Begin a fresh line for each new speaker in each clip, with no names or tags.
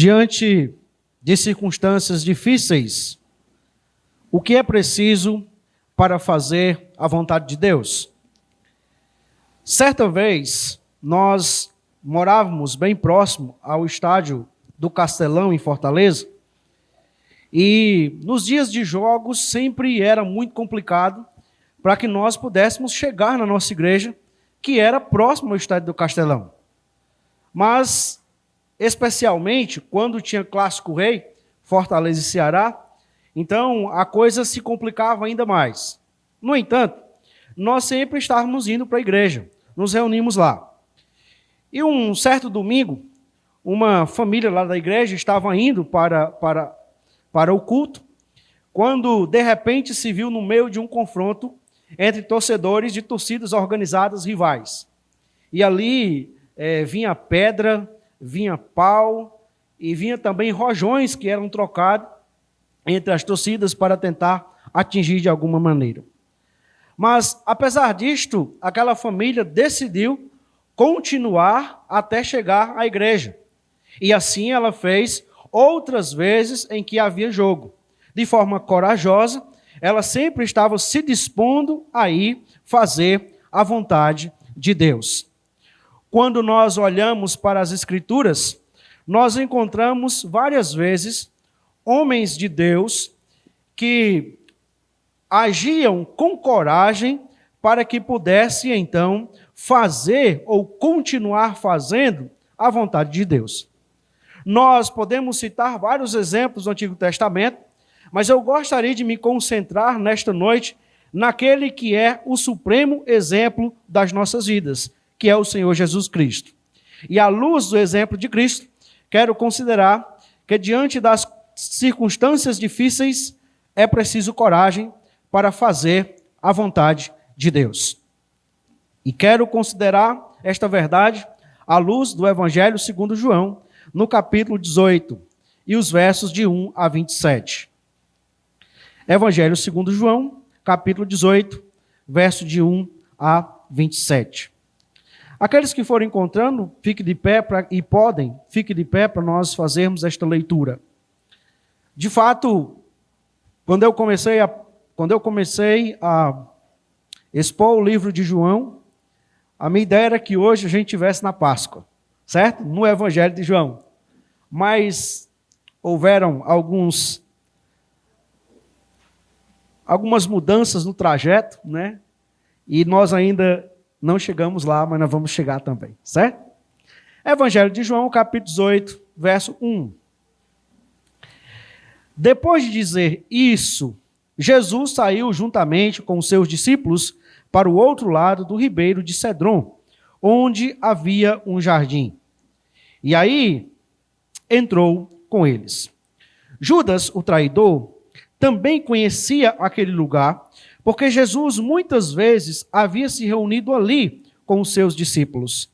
diante de circunstâncias difíceis, o que é preciso para fazer a vontade de Deus? Certa vez, nós morávamos bem próximo ao estádio do Castelão, em Fortaleza, e nos dias de jogos sempre era muito complicado para que nós pudéssemos chegar na nossa igreja, que era próximo ao estádio do Castelão. Mas, especialmente, quando tinha Clássico Rei, Fortaleza e Ceará, então a coisa se complicava ainda mais. No entanto, nós sempre estávamos indo para a igreja, nos reunimos lá. E um certo domingo, uma família lá da igreja estava indo para o culto, quando de repente se viu no meio de um confronto entre torcedores de torcidas organizadas rivais. E ali vinha pedra, vinha pau e vinha também rojões que eram trocados entre as torcidas para tentar atingir de alguma maneira. Mas, apesar disto, aquela família decidiu continuar até chegar à igreja. E assim ela fez outras vezes em que havia jogo. De forma corajosa, ela sempre estava se dispondo a ir fazer a vontade de Deus. Quando nós olhamos para as Escrituras, nós encontramos várias vezes homens de Deus que agiam com coragem para que pudesse, então, fazer ou continuar fazendo a vontade de Deus. Nós podemos citar vários exemplos do Antigo Testamento, mas eu gostaria de me concentrar nesta noite naquele que é o supremo exemplo das nossas vidas, que é o Senhor Jesus Cristo. E à luz do exemplo de Cristo, quero considerar que diante das circunstâncias difíceis é preciso coragem para fazer a vontade de Deus. E quero considerar esta verdade à luz do Evangelho segundo João, no capítulo 18, e os versos de 1 a 27. Evangelho segundo João, capítulo 18, verso de 1 a 27. Aqueles que forem encontrando, fiquem de pé fiquem de pé para nós fazermos esta leitura. De fato, quando eu comecei a expor o livro de João, a minha ideia era que hoje a gente estivesse na Páscoa, certo? No Evangelho de João. Mas houveram algumas mudanças no trajeto, né? E nós ainda não chegamos lá, mas nós vamos chegar também, certo? Evangelho de João, capítulo 18, verso 1. Depois de dizer isso, Jesus saiu juntamente com os seus discípulos para o outro lado do ribeiro de Cedron, onde havia um jardim. E aí entrou com eles. Judas, o traidor, também conhecia aquele lugar, porque Jesus muitas vezes havia se reunido ali com os seus discípulos.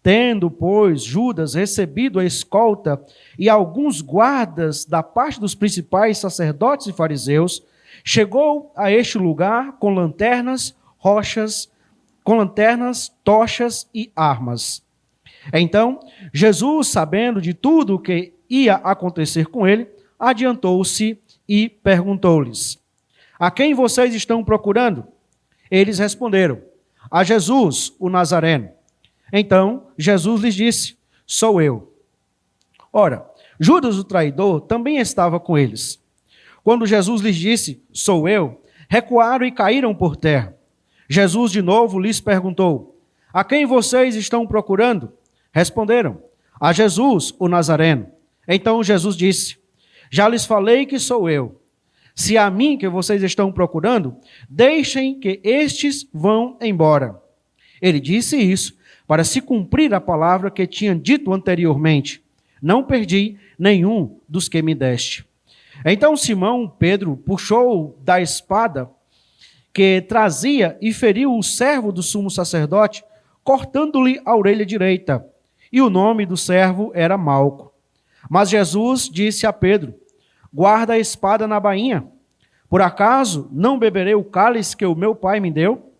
Tendo, pois, Judas recebido a escolta e alguns guardas da parte dos principais sacerdotes e fariseus, chegou a este lugar com lanternas, tochas e armas. Então, Jesus, sabendo de tudo o que ia acontecer com ele, adiantou-se e perguntou-lhes: a quem vocês estão procurando? Eles responderam: a Jesus, o Nazareno. Então, Jesus lhes disse: sou eu. Ora, Judas, o traidor, também estava com eles. Quando Jesus lhes disse: sou eu, recuaram e caíram por terra. Jesus de novo lhes perguntou: a quem vocês estão procurando? Responderam: a Jesus, o Nazareno. Então Jesus disse: já lhes falei que sou eu. Se é a mim que vocês estão procurando, deixem que estes vão embora. Ele disse isso para se cumprir a palavra que tinha dito anteriormente: não perdi nenhum dos que me deste. Então Simão Pedro puxou da espada que trazia e feriu o servo do sumo sacerdote, cortando-lhe a orelha direita. E o nome do servo era Malco. Mas Jesus disse a Pedro: guarda a espada na bainha. Por acaso não beberei o cálice que o meu pai me deu?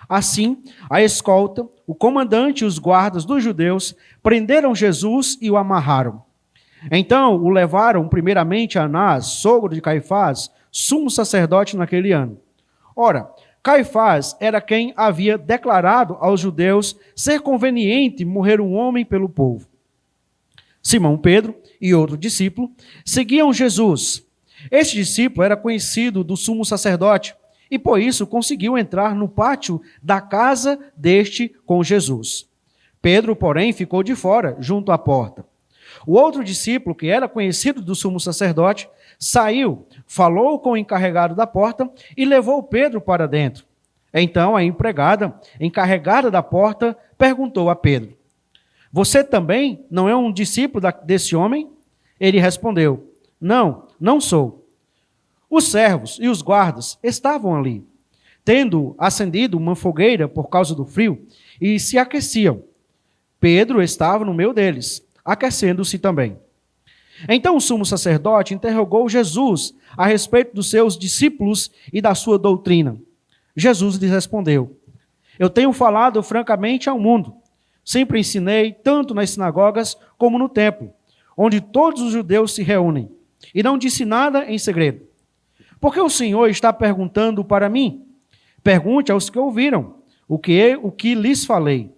Assim, a escolta, o comandante e os guardas dos judeus prenderam Jesus e o amarraram. Então o levaram primeiramente a Anás, sogro de Caifás, sumo sacerdote naquele ano. Ora, Caifás era quem havia declarado aos judeus ser conveniente morrer um homem pelo povo. Simão Pedro e outro discípulo seguiam Jesus. Este discípulo era conhecido do sumo sacerdote e por isso conseguiu entrar no pátio da casa deste com Jesus. Pedro, porém, ficou de fora, junto à porta. O outro discípulo, que era conhecido do sumo sacerdote, saiu, falou com o encarregado da porta e levou Pedro para dentro. Então a empregada, encarregada da porta, perguntou a Pedro: você também não é um discípulo desse homem? Ele respondeu: não, não sou. Os servos e os guardas estavam ali, tendo acendido uma fogueira por causa do frio, e se aqueciam. Pedro estava no meio deles, aquecendo-se também. Então o sumo sacerdote interrogou Jesus a respeito dos seus discípulos e da sua doutrina. Jesus lhe respondeu: eu tenho falado francamente ao mundo. Sempre ensinei, tanto nas sinagogas como no templo, onde todos os judeus se reúnem, e não disse nada em segredo. Por que o Senhor está perguntando para mim? Pergunte aos que ouviram o que lhes falei.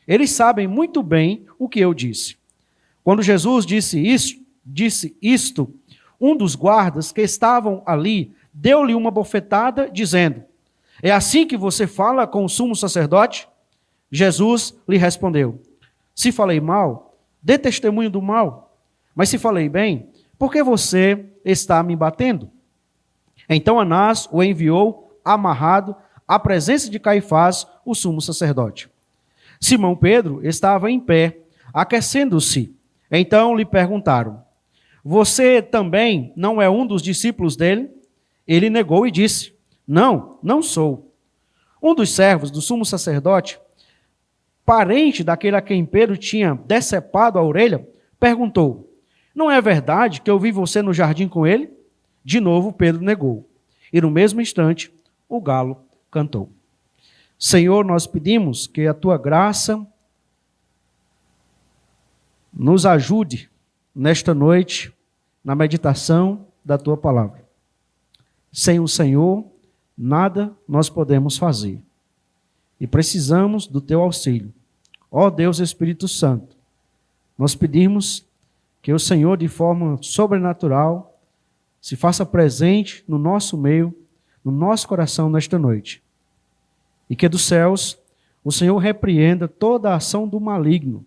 Eles sabem muito bem o que eu disse. Quando Jesus disse isto, um dos guardas que estavam ali deu-lhe uma bofetada, dizendo: é assim que você fala com o sumo sacerdote? Jesus lhe respondeu: se falei mal, dê testemunho do mal. Mas se falei bem, por que você está me batendo? Então Anás o enviou amarrado à presença de Caifás, o sumo sacerdote. Simão Pedro estava em pé, aquecendo-se. Então lhe perguntaram: você também não é um dos discípulos dele? Ele negou e disse: não, não sou. Um dos servos do sumo sacerdote, parente daquele a quem Pedro tinha decepado a orelha, perguntou: não é verdade que eu vi você no jardim com ele? De novo Pedro negou. E no mesmo instante, o galo cantou. Senhor, nós pedimos que a tua graça nos ajude nesta noite na meditação da tua palavra. Sem o Senhor, nada nós podemos fazer. E precisamos do teu auxílio. Ó Deus Espírito Santo, nós pedimos que o Senhor, de forma sobrenatural, se faça presente no nosso meio, no nosso coração nesta noite. E que dos céus o Senhor repreenda toda a ação do maligno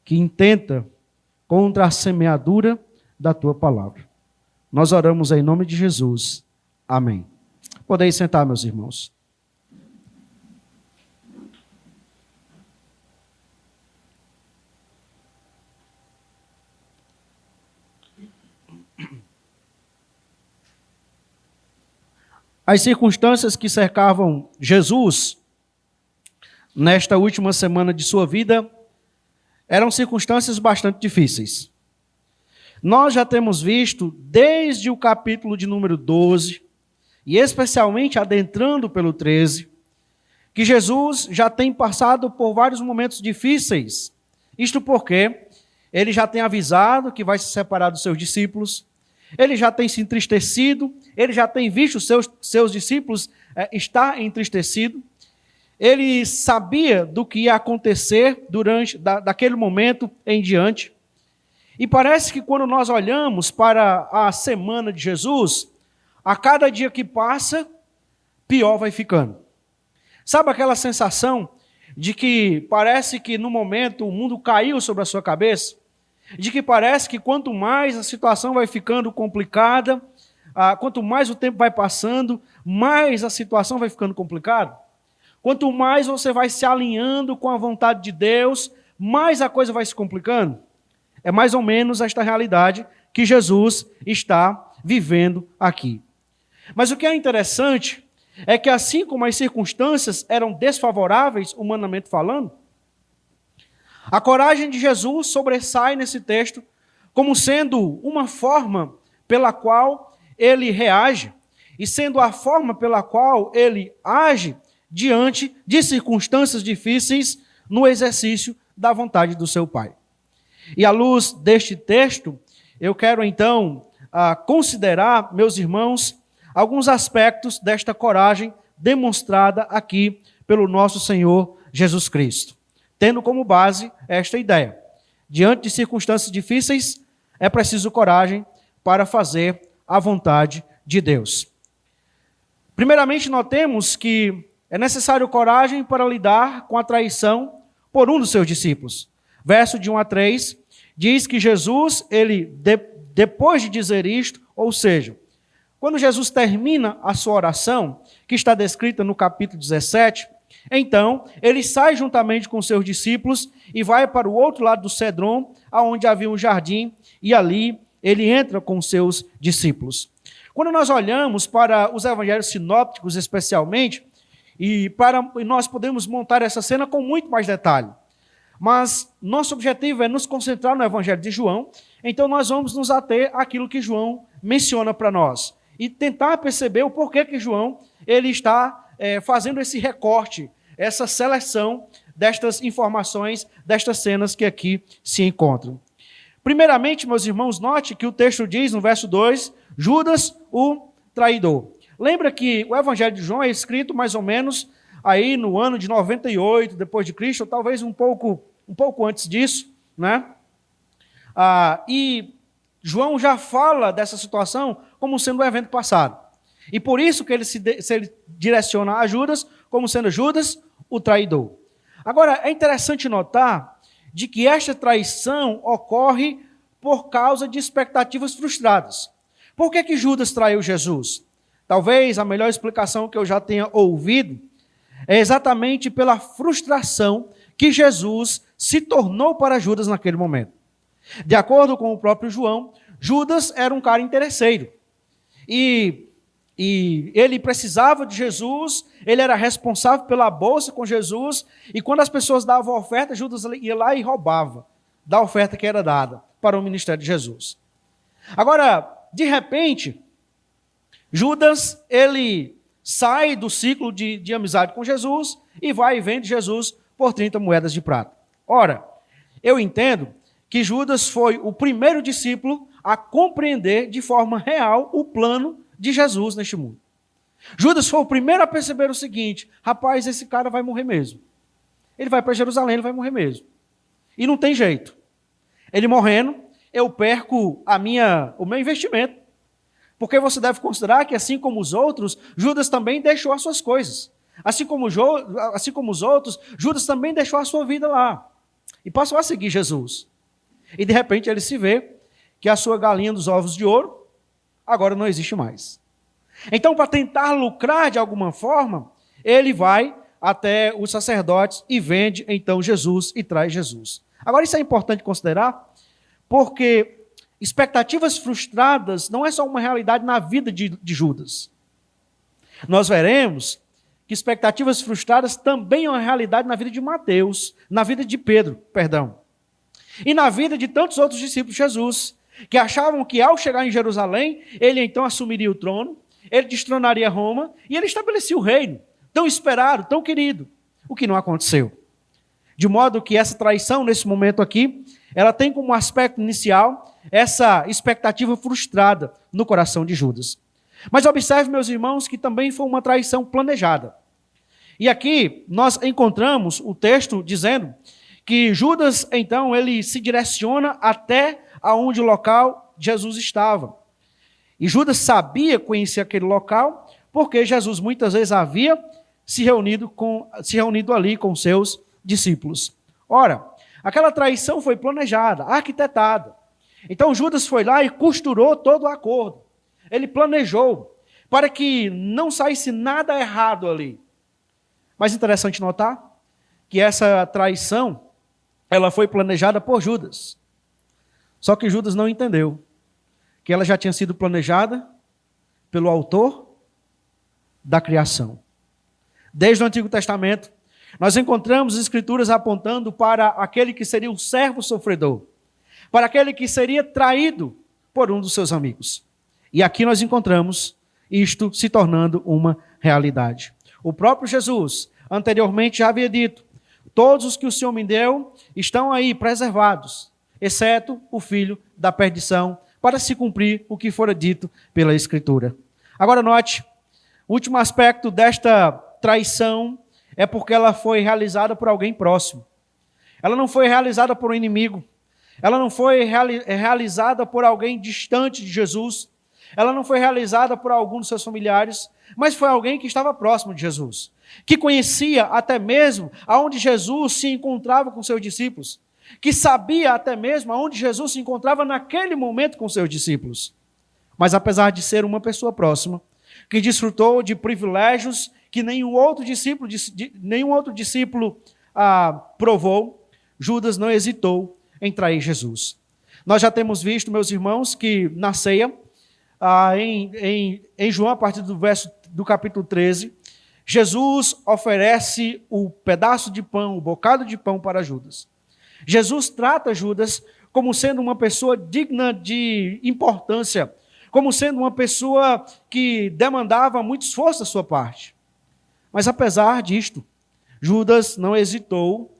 que intenta contra a semeadura da tua palavra. Nós oramos em nome de Jesus. Amém. Podeis sentar, meus irmãos. As circunstâncias que cercavam Jesus nesta última semana de sua vida eram circunstâncias bastante difíceis. Nós já temos visto desde o capítulo de número 12, e especialmente adentrando pelo 13, que Jesus já tem passado por vários momentos difíceis. Isto porque ele já tem avisado que vai se separar dos seus discípulos, ele já tem se entristecido, ele já tem visto os seus discípulos estar entristecido, ele sabia do que ia acontecer daquele momento em diante. E parece que quando nós olhamos para a semana de Jesus, a cada dia que passa, pior vai ficando. Sabe aquela sensação de que parece que no momento o mundo caiu sobre a sua cabeça? De que parece que quanto mais a situação vai ficando complicada, quanto mais o tempo vai passando, mais a situação vai ficando complicada. Quanto mais você vai se alinhando com a vontade de Deus, mais a coisa vai se complicando. É mais ou menos esta realidade que Jesus está vivendo aqui. Mas o que é interessante é que assim como as circunstâncias eram desfavoráveis, humanamente falando, a coragem de Jesus sobressai nesse texto como sendo uma forma pela qual ele reage e sendo a forma pela qual ele age diante de circunstâncias difíceis no exercício da vontade do seu Pai. E à luz deste texto, eu quero então considerar, meus irmãos, alguns aspectos desta coragem demonstrada aqui pelo nosso Senhor Jesus Cristo, tendo como base esta ideia. Diante de circunstâncias difíceis, é preciso coragem para fazer a vontade de Deus. Primeiramente, notemos que é necessário coragem para lidar com a traição por um dos seus discípulos. Verso de 1 a 3, diz que Jesus, depois de dizer isto, ou seja, quando Jesus termina a sua oração, que está descrita no capítulo 17, então ele sai juntamente com seus discípulos e vai para o outro lado do Cedron, onde havia um jardim, e ali ele entra com seus discípulos. Quando nós olhamos para os evangelhos sinópticos especialmente, e nós podemos montar essa cena com muito mais detalhe. Mas nosso objetivo é nos concentrar no evangelho de João, então nós vamos nos ater àquilo que João menciona para nós e tentar perceber o porquê que João ele está fazendo esse recorte, essa seleção destas informações, destas cenas que aqui se encontram. Primeiramente, meus irmãos, note que o texto diz no verso 2, Judas, o traidor. Lembra que o evangelho de João é escrito mais ou menos aí no ano de 98 depois de Cristo, ou talvez um pouco antes disso, né? E João já fala dessa situação como sendo um evento passado. E por isso que ele se direciona a Judas como sendo Judas o traidor. Agora, é interessante notar de que esta traição ocorre por causa de expectativas frustradas. Por que Judas traiu Jesus? Talvez a melhor explicação que eu já tenha ouvido é exatamente pela frustração que Jesus se tornou para Judas naquele momento. De acordo com o próprio João, Judas era um cara interesseiro. E ele precisava de Jesus, ele era responsável pela bolsa com Jesus, e quando as pessoas davam oferta, Judas ia lá e roubava da oferta que era dada para o ministério de Jesus. Agora, de repente, Judas, ele sai do ciclo de amizade com Jesus e vai e vende Jesus por 30 moedas de prata. Ora, eu entendo que Judas foi o primeiro discípulo a compreender de forma real o plano de Jesus neste mundo. Judas foi o primeiro a perceber o seguinte: rapaz, esse cara vai morrer mesmo. Ele vai para Jerusalém, ele vai morrer mesmo. E não tem jeito. Ele morrendo, eu perco o meu investimento. Porque você deve considerar que, assim como os outros, Judas também deixou as suas coisas. Assim como os outros, Judas também deixou a sua vida lá. E passou a seguir Jesus. E de repente ele se vê que a sua galinha dos ovos de ouro agora não existe mais. Então, para tentar lucrar de alguma forma, ele vai até os sacerdotes e vende então Jesus e traz Jesus. Agora, isso é importante considerar, porque expectativas frustradas não é só uma realidade na vida de Judas. Nós veremos que expectativas frustradas também é uma realidade na vida de Mateus, na vida de Pedro, e na vida de tantos outros discípulos de Jesus, que achavam que ao chegar em Jerusalém, ele então assumiria o trono, ele destronaria Roma e ele estabelecia o reino, tão esperado, tão querido, o que não aconteceu. De modo que essa traição, nesse momento aqui, ela tem como aspecto inicial essa expectativa frustrada no coração de Judas. Mas observe, meus irmãos, que também foi uma traição planejada. E aqui nós encontramos o texto dizendo que Judas, então, ele se direciona até aonde o local Jesus estava. E Judas sabia conhecer aquele local, porque Jesus muitas vezes havia se reunido ali com seus discípulos. Ora, aquela traição foi planejada, arquitetada. Então Judas foi lá e costurou todo o acordo. Ele planejou para que não saísse nada errado ali. Mas interessante notar que essa traição, ela foi planejada por Judas. Só que Judas não entendeu que ela já tinha sido planejada pelo autor da criação. Desde o Antigo Testamento, nós encontramos escrituras apontando para aquele que seria o servo sofredor, para aquele que seria traído por um dos seus amigos. E aqui nós encontramos isto se tornando uma realidade. O próprio Jesus, anteriormente, já havia dito: todos os que o Senhor me deu estão aí preservados, exceto o filho da perdição, para se cumprir o que fora dito pela Escritura. Agora note, o último aspecto desta traição é porque ela foi realizada por alguém próximo. Ela não foi realizada por um inimigo. Ela não foi realizada por alguém distante de Jesus. Ela não foi realizada por algum dos seus familiares, mas foi alguém que estava próximo de Jesus, que conhecia até mesmo aonde Jesus se encontrava com seus discípulos, que sabia até mesmo aonde Jesus se encontrava naquele momento com seus discípulos. Mas apesar de ser uma pessoa próxima, que desfrutou de privilégios que nenhum outro discípulo provou, Judas não hesitou em trair Jesus. Nós já temos visto, meus irmãos, que na ceia, em João, a partir do capítulo 13, Jesus oferece o pedaço de pão, o bocado de pão para Judas. Jesus trata Judas como sendo uma pessoa digna de importância, como sendo uma pessoa que demandava muito esforço da sua parte. Mas apesar disto, Judas não hesitou,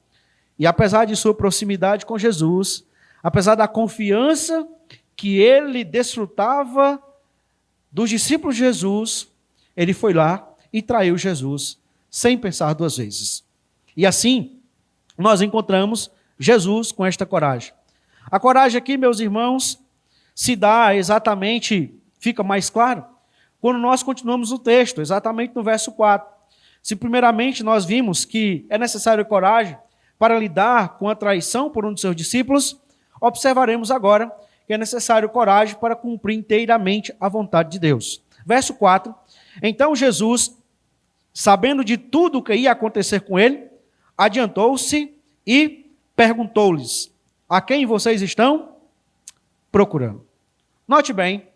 e apesar de sua proximidade com Jesus, apesar da confiança que ele desfrutava dos discípulos de Jesus, ele foi lá e traiu Jesus, sem pensar duas vezes. E assim, nós encontramos Jesus com esta coragem. A coragem aqui, meus irmãos, se dá exatamente, fica mais claro, quando nós continuamos o texto, exatamente no verso 4. Se primeiramente nós vimos que é necessário coragem para lidar com a traição por um de seus discípulos, observaremos agora que é necessário coragem para cumprir inteiramente a vontade de Deus. Verso 4, então Jesus, sabendo de tudo o que ia acontecer com ele, adiantou-se e perguntou-lhes, a quem vocês estão procurando? Note bem,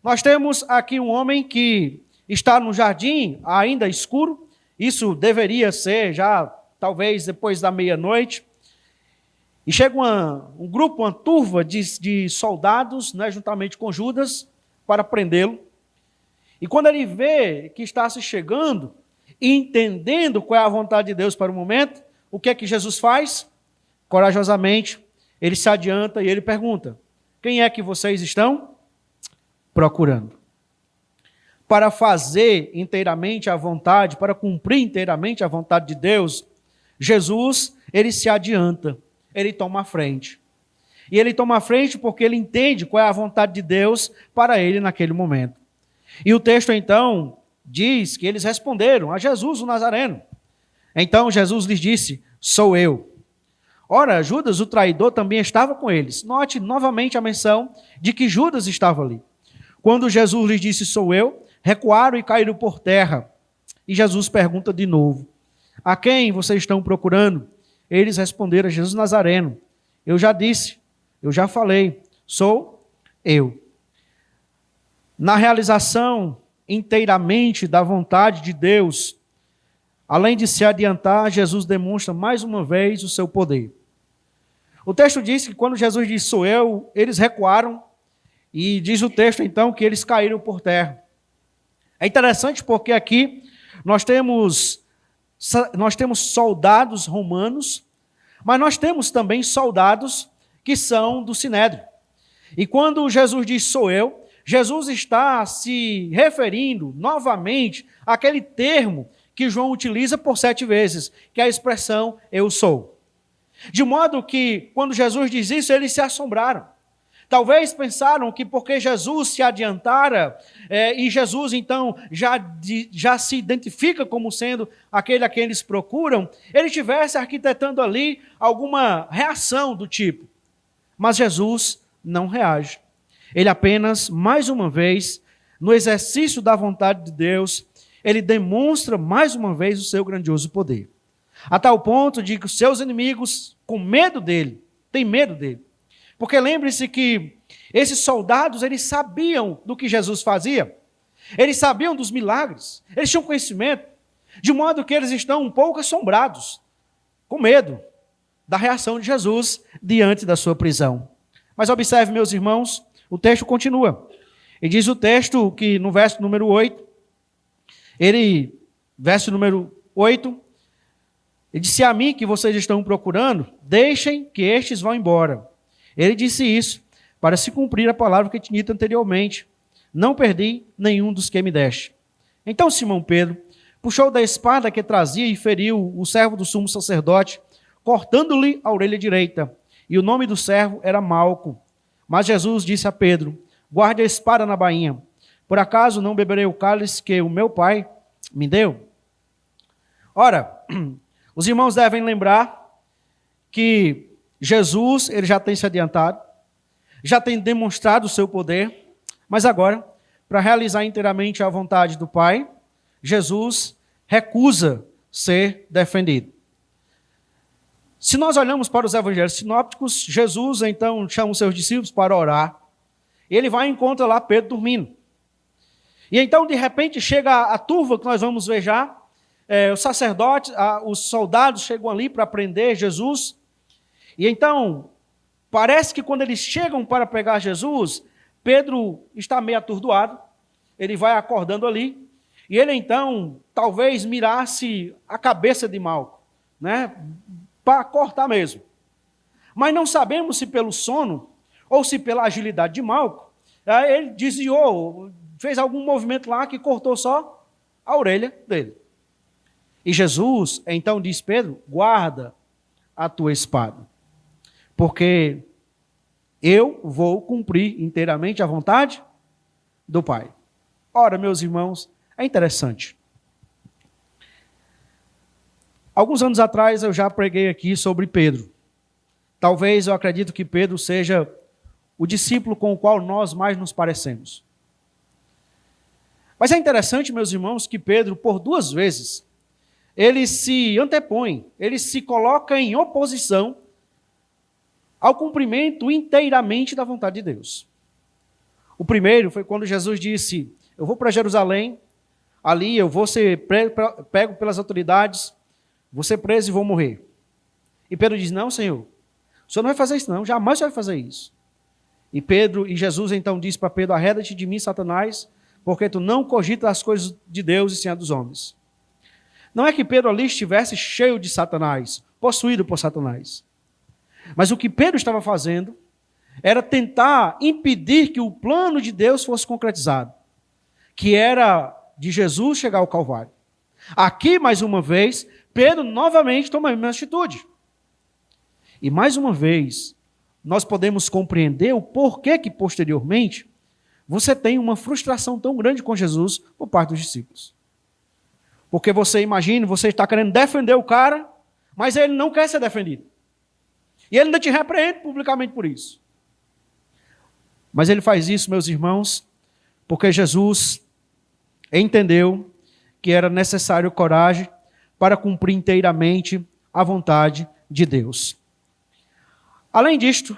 nós temos aqui um homem que está no jardim, ainda escuro, isso deveria ser já, talvez, depois da meia-noite, e chega um grupo, uma turva de soldados, né, juntamente com Judas, para prendê-lo. E quando ele vê que está se chegando, e entendendo qual é a vontade de Deus para o momento, o que é que Jesus faz? Corajosamente, ele se adianta e ele pergunta, quem é que vocês estão procurando? Para fazer inteiramente a vontade, para cumprir inteiramente a vontade de Deus, Jesus, ele se adianta, ele toma a frente. E ele toma a frente porque ele entende qual é a vontade de Deus para ele naquele momento. E o texto, então, diz que eles responderam a Jesus, o Nazareno. Então Jesus lhes disse, sou eu. Ora, Judas, o traidor, também estava com eles. Note novamente a menção de que Judas estava ali. Quando Jesus lhes disse, sou eu, recuaram e caíram por terra. E Jesus pergunta de novo, a quem vocês estão procurando? Eles responderam a Jesus Nazareno. Eu já disse, eu já falei, sou eu. Na realização inteiramente da vontade de Deus, além de se adiantar, Jesus demonstra mais uma vez o seu poder. O texto diz que quando Jesus disse, sou eu, eles recuaram, e diz o texto então que eles caíram por terra. É interessante porque aqui nós temos soldados romanos, mas nós temos também soldados que são do Sinédrio. E quando Jesus diz sou eu, Jesus está se referindo novamente àquele termo que João utiliza por 7 vezes, que é a expressão eu sou. De modo que quando Jesus diz isso, eles se assombraram. Talvez pensaram que porque Jesus se adiantara, e Jesus então já se identifica como sendo aquele a quem eles procuram, ele estivesse arquitetando ali alguma reação do tipo. Mas Jesus não reage. Ele apenas, mais uma vez, no exercício da vontade de Deus, ele demonstra mais uma vez o seu grandioso poder. A tal ponto de que os seus inimigos, com medo dele, têm medo dele. Porque lembre-se que esses soldados, eles sabiam do que Jesus fazia. Eles sabiam dos milagres. Eles tinham conhecimento. De modo que eles estão um pouco assombrados, com medo da reação de Jesus diante da sua prisão. Mas observe, meus irmãos, o texto continua. E diz o texto que no verso número 8, ele disse a mim que vocês estão procurando, deixem que estes vão embora. Ele disse isso para se cumprir a palavra que tinha dito anteriormente. Não perdi nenhum dos que me deste. Então Simão Pedro puxou da espada que trazia e feriu o servo do sumo sacerdote, cortando-lhe a orelha direita. E o nome do servo era Malco. Mas Jesus disse a Pedro: guarde a espada na bainha. Por acaso não beberei o cálice que o meu pai me deu? Ora, os irmãos devem lembrar que Jesus, ele já tem se adiantado, já tem demonstrado o seu poder, mas agora, para realizar inteiramente a vontade do Pai, Jesus recusa ser defendido. Se nós olhamos para os evangelhos sinópticos, Jesus então chama os seus discípulos para orar. Ele vai e encontra lá Pedro dormindo. E então, de repente, chega a turva que nós vamos ver já. Os sacerdotes, os soldados chegam ali para prender Jesus. E então, parece que quando eles chegam para pegar Jesus, Pedro está meio atordoado. Ele vai acordando ali. E ele então, talvez mirasse a cabeça de Malco, né? Para cortar mesmo. Mas não sabemos se pelo sono ou se pela agilidade de Malco, ele desviou, fez algum movimento lá que cortou só a orelha dele. E Jesus então diz: Pedro, guarda a tua espada, porque eu vou cumprir inteiramente a vontade do Pai. Ora, meus irmãos, é interessante. Alguns anos atrás eu já preguei aqui sobre Pedro. Talvez eu acredito que Pedro seja o discípulo com o qual nós mais nos parecemos. Mas é interessante, meus irmãos, que Pedro, por 2 vezes, ele se antepõe, ele se coloca em oposição ao cumprimento inteiramente da vontade de Deus. O primeiro foi quando Jesus disse: eu vou para Jerusalém, ali eu vou ser pego pelas autoridades, vou ser preso e vou morrer. E Pedro diz: não, Senhor, o Senhor não vai fazer isso não, jamais vai fazer isso. E Jesus então diz para Pedro: arreda-te de mim, Satanás, porque tu não cogitas as coisas de Deus e sim as dos homens. Não é que Pedro ali estivesse cheio de Satanás, possuído por Satanás. Mas o que Pedro estava fazendo era tentar impedir que o plano de Deus fosse concretizado, que era de Jesus chegar ao Calvário. Aqui, mais uma vez, Pedro novamente toma a mesma atitude. E mais uma vez, nós podemos compreender o porquê que posteriormente você tem uma frustração tão grande com Jesus por parte dos discípulos. Porque você imagina, você está querendo defender o cara, mas ele não quer ser defendido. E ele ainda te repreende publicamente por isso. Mas ele faz isso, meus irmãos, porque Jesus entendeu que era necessário coragem para cumprir inteiramente a vontade de Deus. Além disto,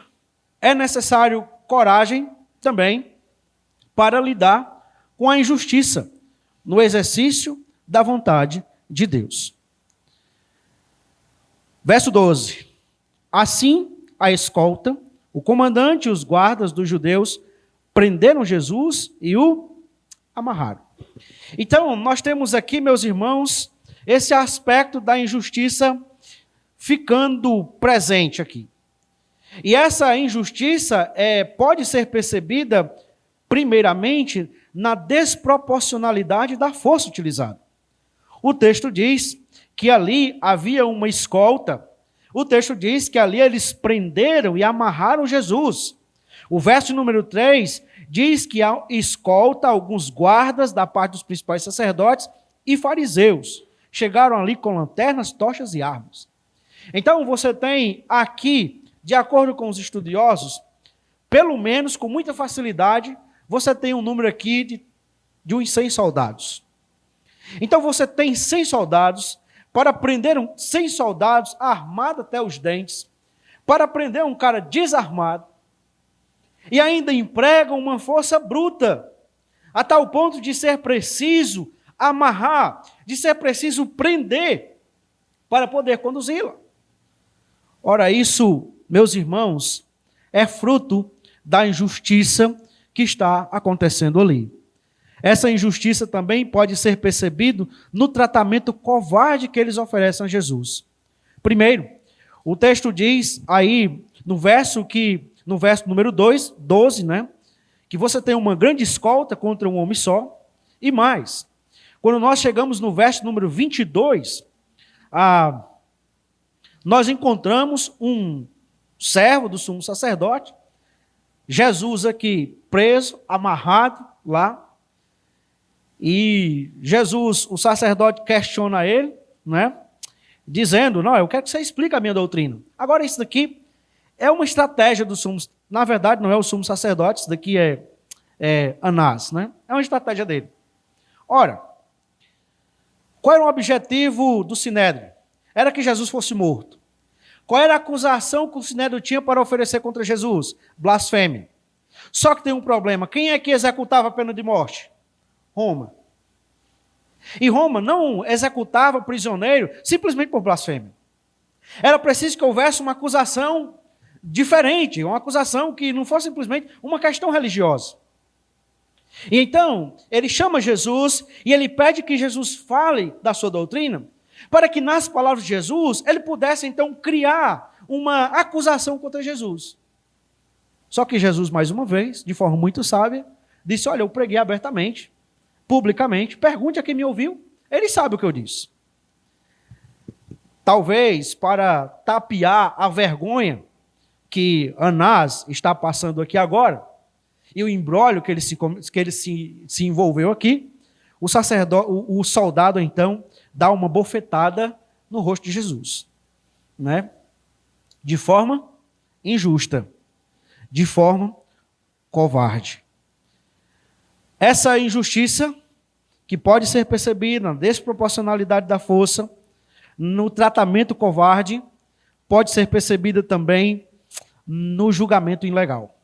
é necessário coragem também para lidar com a injustiça no exercício da vontade de Deus. Verso 12. Assim, a escolta, o comandante e os guardas dos judeus prenderam Jesus e o amarraram. Então, nós temos aqui, meus irmãos, esse aspecto da injustiça ficando presente aqui. E essa injustiça pode ser percebida, primeiramente, na desproporcionalidade da força utilizada. O texto diz que ali havia uma escolta. O texto diz que ali eles prenderam e amarraram Jesus. O verso número 3 diz que há escolta, alguns guardas da parte dos principais sacerdotes e fariseus. Chegaram ali com lanternas, tochas e armas. Então você tem aqui, de acordo com os estudiosos, pelo menos com muita facilidade, você tem um número aqui de uns 100 soldados. Então você tem 100 soldados, para prender 100 soldados armados até os dentes, para prender um cara desarmado, e ainda empregam uma força bruta, a tal ponto de ser preciso amarrar, de ser preciso prender, para poder conduzi-la. Ora, isso, meus irmãos, é fruto da injustiça que está acontecendo ali. Essa injustiça também pode ser percebido no tratamento covarde que eles oferecem a Jesus. Primeiro, o texto diz aí, no verso que no verso número 12, né? Que você tem uma grande escolta contra um homem só. E mais, quando nós chegamos no verso número 22, nós encontramos um servo do sumo sacerdote, Jesus aqui preso, amarrado lá, e Jesus, o sacerdote, questiona ele, né? Dizendo, não, eu quero que você explique a minha doutrina. Agora, isso daqui é uma estratégia do sumo, na verdade não é o sumo sacerdote, isso daqui é Anás, né? É uma estratégia dele. Ora, qual era o objetivo do Sinédrio? Era que Jesus fosse morto. Qual era a acusação que o Sinédrio tinha para oferecer contra Jesus? Blasfêmia. Só que tem um problema. Quem é que executava a pena de morte? Roma. E Roma não executava o prisioneiro simplesmente por blasfêmia. Era preciso que houvesse uma acusação diferente, uma acusação que não fosse simplesmente uma questão religiosa. E então, ele chama Jesus e ele pede que Jesus fale da sua doutrina, para que nas palavras de Jesus, ele pudesse então criar uma acusação contra Jesus. Só que Jesus, mais uma vez, de forma muito sábia, disse, olha, eu preguei abertamente, publicamente, pergunte a quem me ouviu, ele sabe o que eu disse. Talvez para tapear a vergonha que Anás está passando aqui agora, e o imbróglio que ele se envolveu aqui, o soldado então dá uma bofetada no rosto de Jesus, né? De forma injusta, de forma covarde. Essa injustiça, que pode ser percebida na desproporcionalidade da força, no tratamento covarde, pode ser percebida também no julgamento ilegal.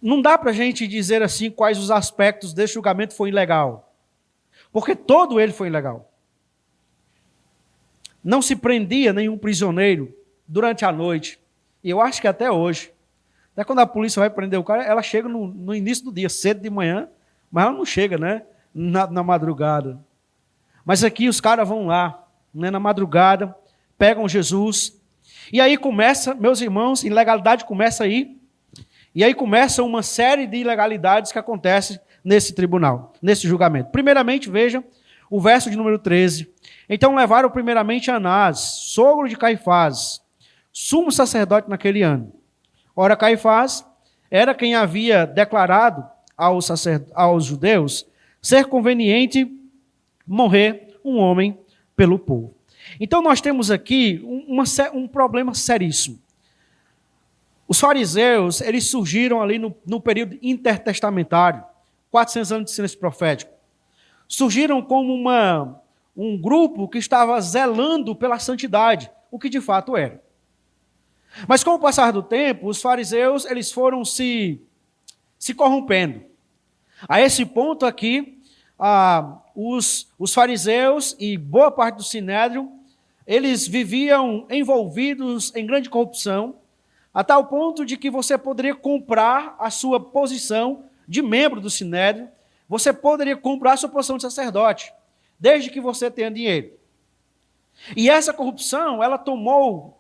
Não dá para a gente dizer assim quais os aspectos desse julgamento foi ilegal, porque todo ele foi ilegal. Não se prendia nenhum prisioneiro durante a noite, e eu acho que até hoje. Até quando a polícia vai prender o cara, ela chega no início do dia, cedo de manhã, mas ela não chega, né, na madrugada. Mas aqui os caras vão lá, né, na madrugada, pegam Jesus, e aí começa, meus irmãos, ilegalidade começa aí, e aí começa uma série de ilegalidades que acontecem nesse tribunal, nesse julgamento. Primeiramente, veja o verso de número 13. Então levaram primeiramente Anás, sogro de Caifás, sumo sacerdote naquele ano. Ora, Caifás era quem havia declarado aos judeus ser conveniente morrer um homem pelo povo. Então nós temos aqui um problema seríssimo. Os fariseus, eles surgiram ali no período intertestamentário, 400 anos de silêncio profético. Surgiram como um grupo que estava zelando pela santidade, o que de fato era. Mas com o passar do tempo, os fariseus, eles foram se corrompendo. A esse ponto aqui, os fariseus e boa parte do Sinédrio, eles viviam envolvidos em grande corrupção, a tal ponto de que você poderia comprar a sua posição de membro do Sinédrio, você poderia comprar a sua posição de sacerdote, desde que você tenha dinheiro. E essa corrupção, ela tomou,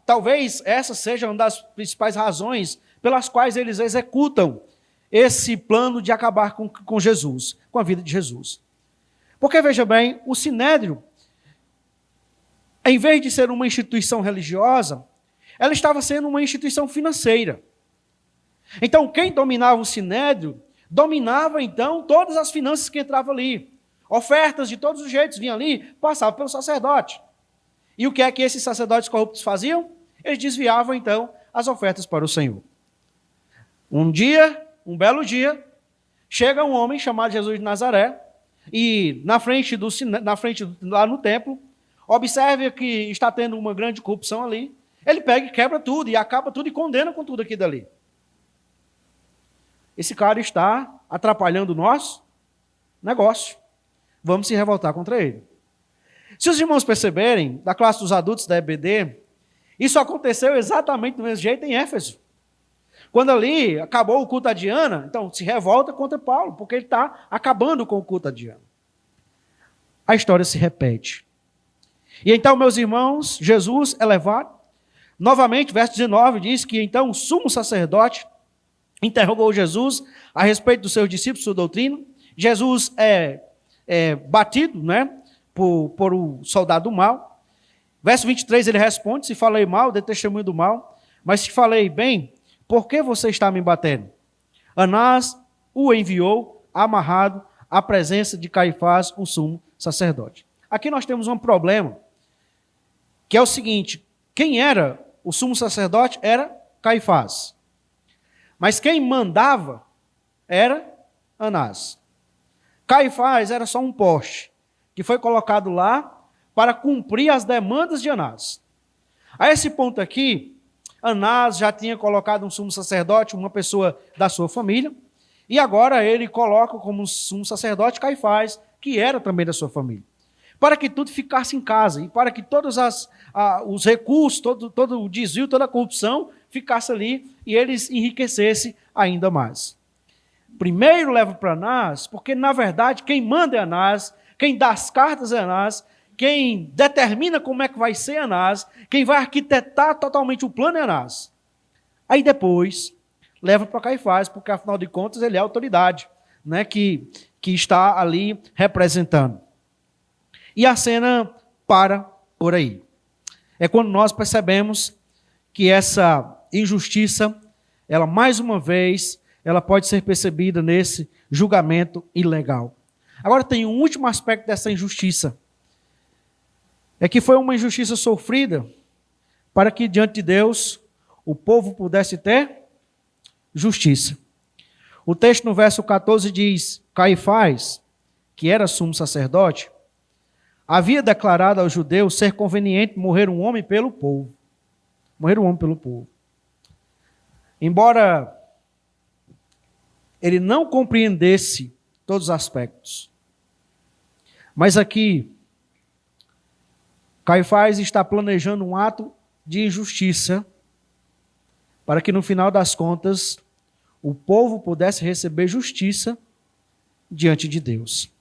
talvez essa seja uma das principais razões pelas quais eles executam esse plano de acabar com Jesus, com a vida de Jesus. Porque, veja bem, o Sinédrio, em vez de ser uma instituição religiosa, ela estava sendo uma instituição financeira. Então, quem dominava o Sinédrio, dominava, então, todas as finanças que entravam ali. Ofertas de todos os jeitos vinham ali, passavam pelo sacerdote. E o que é que esses sacerdotes corruptos faziam? Eles desviavam, então, as ofertas para o Senhor. Um belo dia, chega um homem chamado Jesus de Nazaré, e na frente, lá no templo, observe que está tendo uma grande corrupção ali. Ele pega e quebra tudo, e acaba tudo, e condena com tudo aqui dali. Esse cara está atrapalhando o nosso negócio. Vamos se revoltar contra ele. Se os irmãos perceberem, da classe dos adultos da EBD, isso aconteceu exatamente do mesmo jeito em Éfeso. Quando ali acabou o culto a Diana, então se revolta contra Paulo, porque ele está acabando com o culto a Diana. A história se repete. E então, meus irmãos, Jesus é levado, Novamente, verso 19 diz que então o sumo sacerdote interrogou Jesus a respeito dos seus discípulos, sua doutrina. Jesus é batido, né, por o soldado do mal. Verso 23 ele responde: se falei mal, dê testemunho do mal, mas se falei bem, por que você está me batendo? Anás o enviou amarrado à presença de Caifás, o sumo sacerdote. Aqui nós temos um problema, que é o seguinte: quem era o sumo sacerdote era Caifás, mas quem mandava era Anás. Caifás era só um poste que foi colocado lá para cumprir as demandas de Anás. A esse ponto aqui, Anás já tinha colocado um sumo sacerdote, uma pessoa da sua família, e agora ele coloca como sumo sacerdote Caifás, que era também da sua família, para que tudo ficasse em casa e para que todos os recursos, todo o desvio, toda a corrupção ficasse ali e eles enriquecessem ainda mais. Primeiro leva para Anás, porque na verdade quem manda é Anás, quem dá as cartas é Anás, quem determina como é que vai ser Anás, quem vai arquitetar totalmente o plano é Anás. Aí depois leva para Caifás, porque afinal de contas ele é a autoridade, né, que está ali representando. E a cena para por aí. É quando nós percebemos que essa injustiça, ela mais uma vez, ela pode ser percebida nesse julgamento ilegal. Agora tem um último aspecto dessa injustiça. É que foi uma injustiça sofrida para que diante de Deus o povo pudesse ter justiça. O texto no verso 14 diz: Caifás, que era sumo sacerdote, havia declarado aos judeus ser conveniente morrer um homem pelo povo. Morrer um homem pelo povo. Embora ele não compreendesse todos os aspectos, mas aqui Caifás está planejando um ato de injustiça para que no final das contas o povo pudesse receber justiça diante de Deus.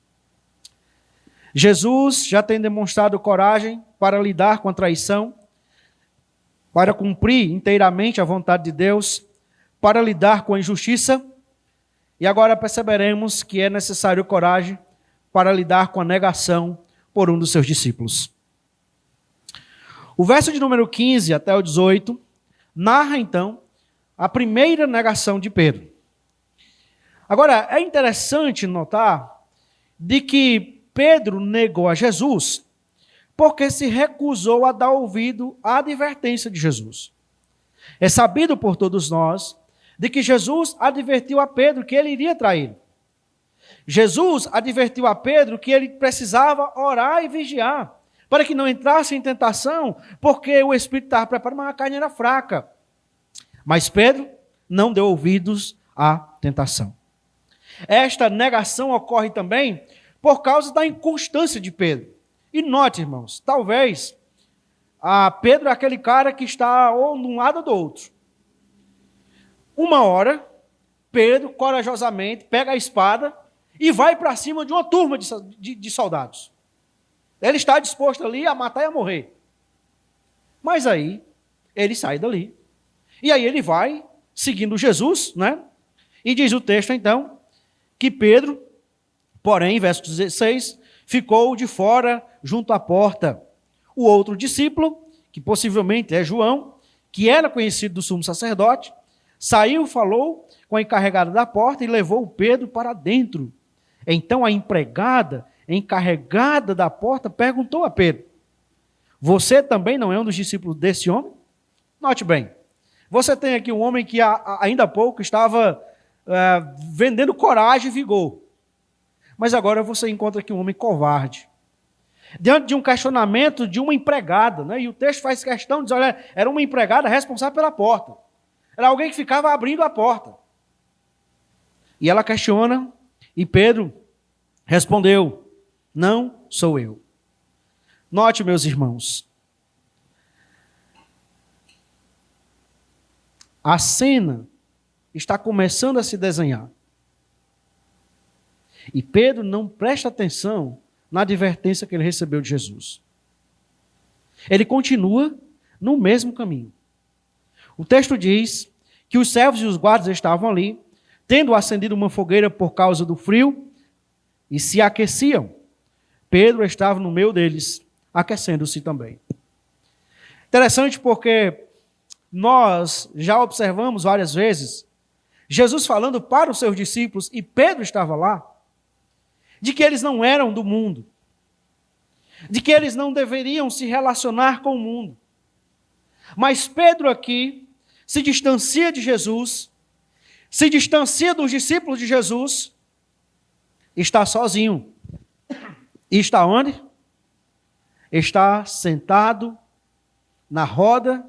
Jesus já tem demonstrado coragem para lidar com a traição, para cumprir inteiramente a vontade de Deus, para lidar com a injustiça, e agora perceberemos que é necessário coragem para lidar com a negação por um dos seus discípulos. O verso de número 15 até o 18 narra então a primeira negação de Pedro. Agora, é interessante notar de que Pedro negou a Jesus porque se recusou a dar ouvido à advertência de Jesus. É sabido por todos nós de que Jesus advertiu a Pedro que ele iria traí-lo. Jesus advertiu a Pedro que ele precisava orar e vigiar para que não entrasse em tentação, porque o espírito estava preparado, mas a carne era fraca. Mas Pedro não deu ouvidos à tentação. Esta negação ocorre também por causa da inconstância de Pedro. E note, irmãos, talvez Pedro é aquele cara que está ou de um lado ou do outro. Uma hora, Pedro corajosamente pega a espada e vai para cima de uma turma de soldados. Ele está disposto ali a matar e a morrer. Mas aí, ele sai dali. E aí ele vai seguindo Jesus, né? E diz o texto, então, que Pedro, porém, verso 16, ficou de fora junto à porta. O outro discípulo, que possivelmente é João, que era conhecido do sumo sacerdote, saiu, falou com a encarregada da porta e levou Pedro para dentro. Então a empregada, encarregada da porta, perguntou a Pedro: você também não é um dos discípulos desse homem? Note bem, você tem aqui um homem que ainda há pouco estava vendendo coragem e vigor. Mas agora você encontra aqui um homem covarde. Diante de um questionamento de uma empregada, né? E o texto faz questão de dizer, olha, era uma empregada responsável pela porta. Era alguém que ficava abrindo a porta. E ela questiona, e Pedro respondeu: não sou eu. Note, meus irmãos, a cena está começando a se desenhar. E Pedro não presta atenção na advertência que ele recebeu de Jesus. Ele continua no mesmo caminho. O texto diz que os servos e os guardas estavam ali, tendo acendido uma fogueira por causa do frio, e se aqueciam. Pedro estava no meio deles, aquecendo-se também. Interessante porque nós já observamos várias vezes Jesus falando para os seus discípulos, e Pedro estava lá, de que eles não eram do mundo, de que eles não deveriam se relacionar com o mundo. Mas Pedro aqui se distancia de Jesus, se distancia dos discípulos de Jesus, está sozinho. E está onde? Está sentado na roda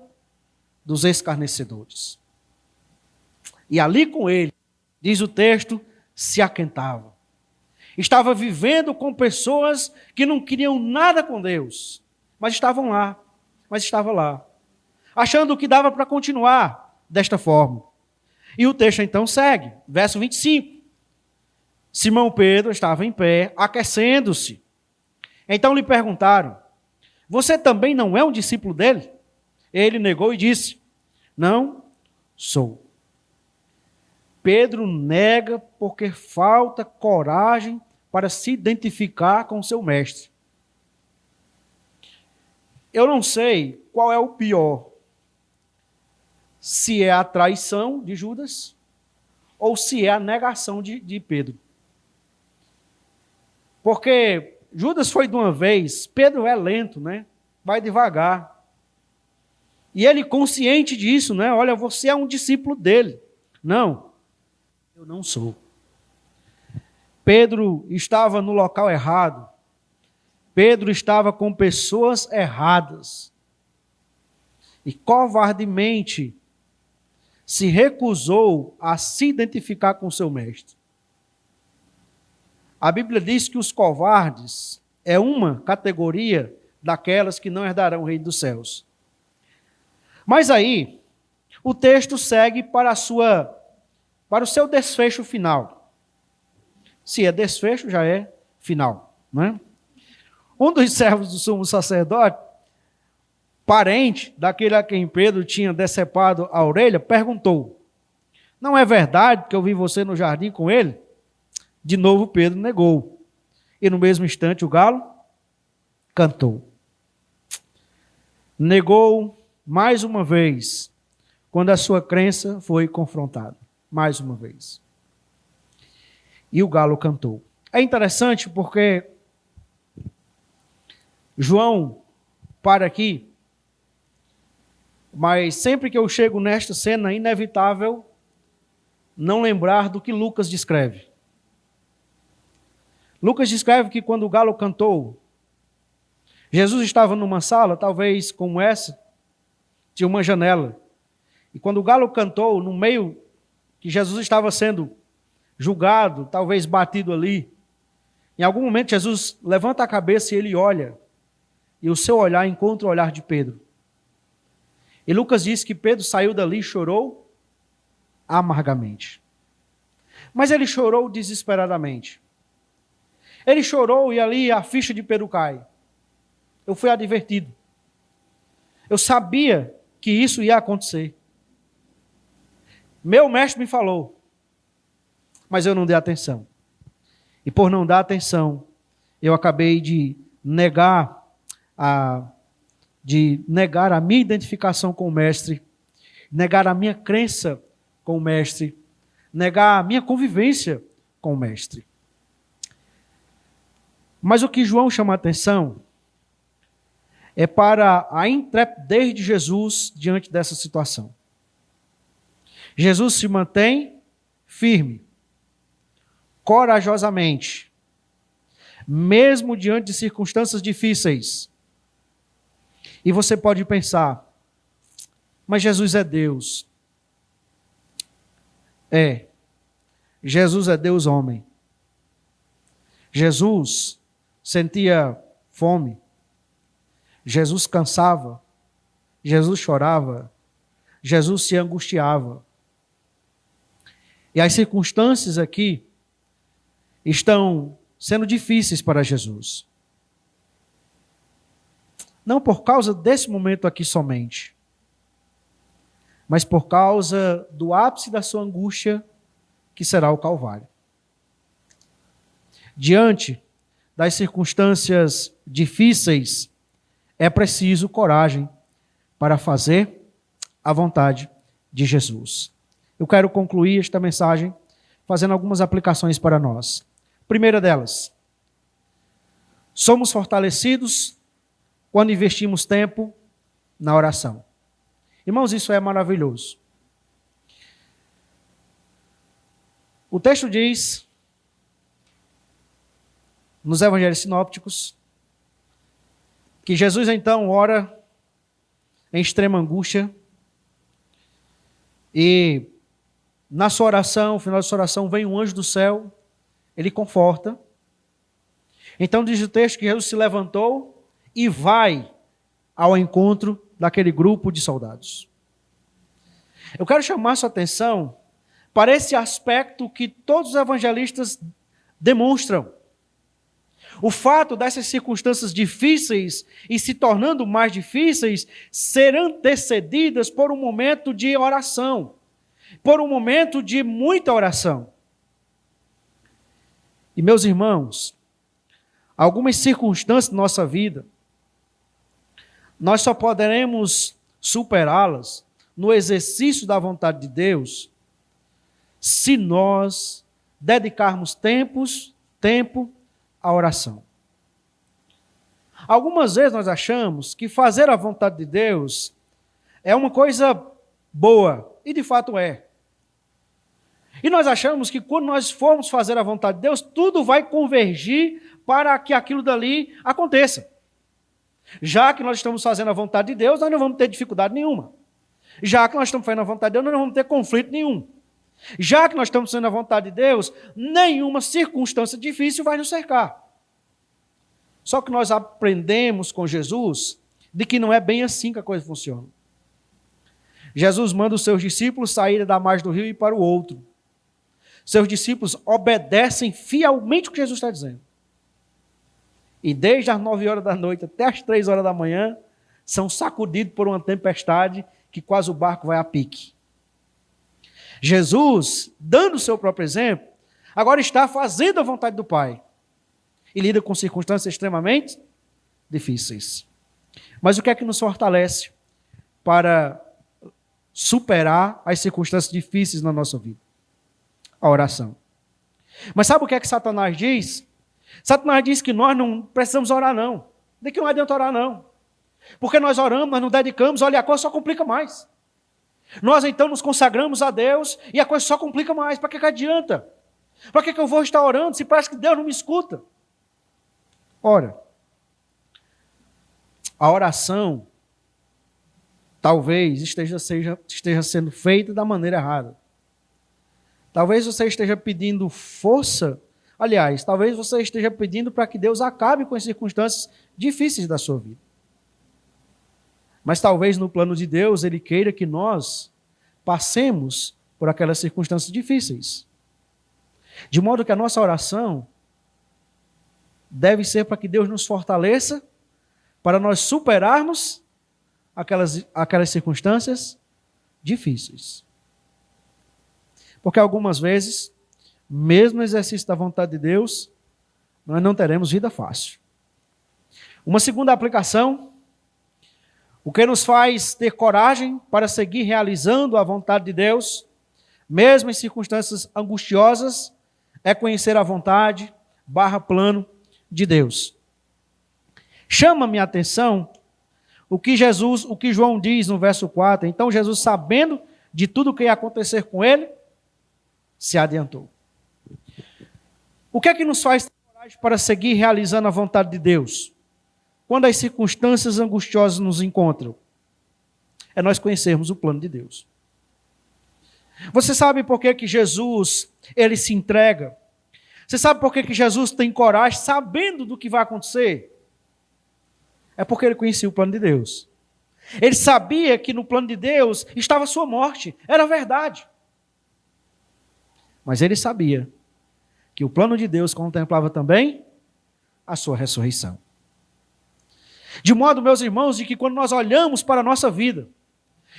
dos escarnecedores. E ali com ele, diz o texto, se aquentava. Estava vivendo com pessoas que não queriam nada com Deus, mas estavam lá, estava lá, achando que dava para continuar desta forma. E o texto então segue, verso 25. Simão Pedro estava em pé, aquecendo-se. Então lhe perguntaram: você também não é um discípulo dele? Ele negou e disse: não sou. Pedro nega porque falta coragem para se identificar com seu mestre. Eu não sei qual é o pior, se é a traição de Judas ou se é a negação de Pedro. Porque Judas foi de uma vez, Pedro é lento, né? Vai devagar. E ele consciente disso, né? Olha, você é um discípulo dele. Não, eu não sou. Pedro estava no local errado. Pedro estava com pessoas erradas. E covardemente se recusou a se identificar com seu mestre. A Bíblia diz que os covardes é uma categoria daquelas que não herdarão o reino dos céus. Mas aí, o texto segue para o seu desfecho final. Se é desfecho, já é final, né? Um dos servos do sumo sacerdote, parente daquele a quem Pedro tinha decepado a orelha, perguntou: não é verdade que eu vi você no jardim com ele? De novo Pedro negou. E no mesmo instante o galo cantou. Negou mais uma vez, quando a sua crença foi confrontada. Mais uma vez. E o galo cantou. É interessante porque João para aqui, mas sempre que eu chego nesta cena, é inevitável não lembrar do que Lucas descreve. Lucas descreve que quando o galo cantou, Jesus estava numa sala, talvez como essa, tinha uma janela. E quando o galo cantou, no meio que Jesus estava sendo julgado, talvez batido ali, em algum momento Jesus levanta a cabeça e ele olha, e o seu olhar encontra o olhar de Pedro. E Lucas diz que Pedro saiu dali e chorou amargamente. Mas ele chorou desesperadamente. Ele chorou e ali a ficha de Pedro cai. Eu fui advertido. Eu sabia que isso ia acontecer. Meu mestre me falou, mas eu não dei atenção. E por não dar atenção, eu acabei de negar a minha identificação com o mestre, negar a minha crença com o mestre, negar a minha convivência com o mestre. Mas o que João chama a atenção é para a intrepidez de Jesus diante dessa situação. Jesus se mantém firme, corajosamente, mesmo diante de circunstâncias difíceis. E você pode pensar, mas Jesus é Deus. É, Jesus é Deus homem. Jesus sentia fome. Jesus cansava. Jesus chorava. Jesus se angustiava. E as circunstâncias aqui estão sendo difíceis para Jesus. Não por causa desse momento aqui somente, mas por causa do ápice da sua angústia, que será o Calvário. Diante das circunstâncias difíceis, é preciso coragem para fazer a vontade de Jesus. Eu quero concluir esta mensagem fazendo algumas aplicações para nós. Primeira delas, somos fortalecidos quando investimos tempo na oração. Irmãos, isso é maravilhoso. O texto diz, nos evangelhos sinópticos, que Jesus então ora em extrema angústia e na sua oração, no final da sua oração, vem um anjo do céu, ele conforta. Então diz o texto que Jesus se levantou e vai ao encontro daquele grupo de soldados. Eu quero chamar sua atenção para esse aspecto que todos os evangelistas demonstram. O fato dessas circunstâncias difíceis e se tornando mais difíceis ser antecedidas por um momento de oração, por um momento de muita oração. E meus irmãos, algumas circunstâncias da nossa vida, nós só poderemos superá-las no exercício da vontade de Deus se nós dedicarmos tempo à oração. Algumas vezes nós achamos que fazer a vontade de Deus é uma coisa boa, e de fato é. E nós achamos que quando nós formos fazer a vontade de Deus, tudo vai convergir para que aquilo dali aconteça. Já que nós estamos fazendo a vontade de Deus, nós não vamos ter dificuldade nenhuma. Já que nós estamos fazendo a vontade de Deus, nós não vamos ter conflito nenhum. Já que nós estamos fazendo a vontade de Deus, nenhuma circunstância difícil vai nos cercar. Só que nós aprendemos com Jesus de que não é bem assim que a coisa funciona. Jesus manda os seus discípulos saírem da margem do rio e ir para o outro. Seus discípulos obedecem fielmente o que Jesus está dizendo. E desde as 9 horas da noite até as 3 horas da manhã, são sacudidos por uma tempestade que quase o barco vai a pique. Jesus, dando o seu próprio exemplo, agora está fazendo a vontade do Pai. E lida com circunstâncias extremamente difíceis. Mas o que é que nos fortalece para superar as circunstâncias difíceis na nossa vida? A oração. Mas sabe o que é que Satanás diz? Satanás diz que nós não precisamos orar, não. De que não adianta orar, não. Porque nós oramos, nós não dedicamos, olha, a coisa só complica mais. Nós então nos consagramos a Deus e a coisa só complica mais. Para que adianta? Para que eu vou estar orando se parece que Deus não me escuta? Ora, a oração talvez esteja sendo feita da maneira errada. Talvez você esteja pedindo força. Aliás, talvez você esteja pedindo para que Deus acabe com as circunstâncias difíceis da sua vida. Mas talvez no plano de Deus Ele queira que nós passemos por aquelas circunstâncias difíceis. De modo que a nossa oração deve ser para que Deus nos fortaleça, para nós superarmos aquelas circunstâncias difíceis. Porque algumas vezes, mesmo no exercício da vontade de Deus, nós não teremos vida fácil. Uma segunda aplicação, o que nos faz ter coragem para seguir realizando a vontade de Deus, mesmo em circunstâncias angustiosas, é conhecer a vontade / plano de Deus. Chama minha atenção o que João diz no verso 4. Então Jesus, sabendo de tudo o que ia acontecer com ele, se adiantou. O que é que nos faz ter coragem para seguir realizando a vontade de Deus? Quando as circunstâncias angustiosas nos encontram, é nós conhecermos o plano de Deus. Você sabe por que Jesus, ele se entrega? Você sabe por que Jesus tem coragem, sabendo do que vai acontecer? É porque ele conhecia o plano de Deus. Ele sabia que no plano de Deus estava a sua morte, era verdade. Mas ele sabia que o plano de Deus contemplava também a sua ressurreição. De modo, meus irmãos, de que quando nós olhamos para a nossa vida